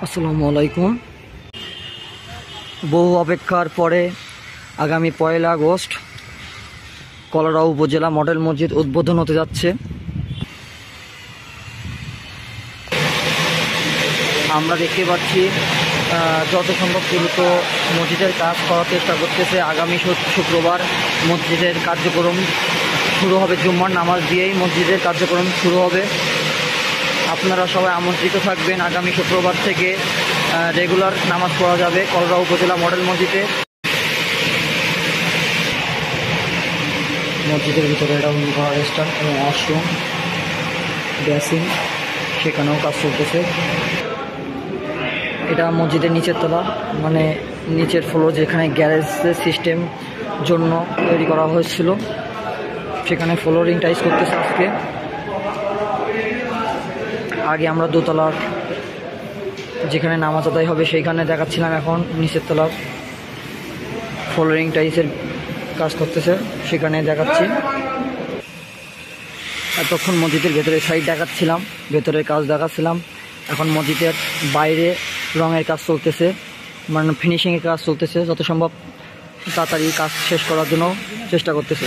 আসসালামু আলাইকুম। বহু অপেক্ষার পরে আগামী 1 আগস্ট কলারাউ উপজেলা মডেল মসজিদ উদ্বোধন হতে যাচ্ছে। আমরা দেখতে পাচ্ছি যত সম্ভব দ্রুত মসজিদের কাজ করার চেষ্টা করতেছে। আগামী শুক্রবার মসজিদের কার্যক্রম শুরু হবে, জুম্মার নামাজ দিয়েই মসজিদের কার্যক্রম শুরু হবে। আপনারা সবাই আমন্ত্রিত থাকবেন। আগামী শুক্রবার থেকে রেগুলার নামাজ পড়া যাবে কলারাউ উপজেলা মডেল মসজিদে। মসজিদের ভিতরে এটা রেস্টুরেন্ট এবং ওয়াশরুম, বেসিন, সেখানেও কাজ চলতেছে। এটা মসজিদের নিচের তলা, মানে নিচের ফ্লোর, যেখানে গ্যারেজের সিস্টেম জন্য তৈরি করা হয়েছিল, সেখানে ফ্লোরিং টাইস করতেছে আজকে। আগে আমরা দোতলার যেখানে নামাজ আদায় হবে সেইখানে দেখাচ্ছিলাম, এখন নিচের তলার ফ্লোরিং টাইসের কাজ করতেছে, সেখানে দেখাচ্ছি। এতক্ষণ মসজিদের ভেতরের সাইড দেখাচ্ছিলাম, ভেতরের কাজ দেখাচ্ছিলাম। এখন মসজিদের বাইরে রঙের কাজ চলতেছে, মানে ফিনিশিংয়ের কাজ চলতেছে। যত সম্ভব তাড়াতাড়ি কাজ শেষ করার জন্য চেষ্টা করতেছে।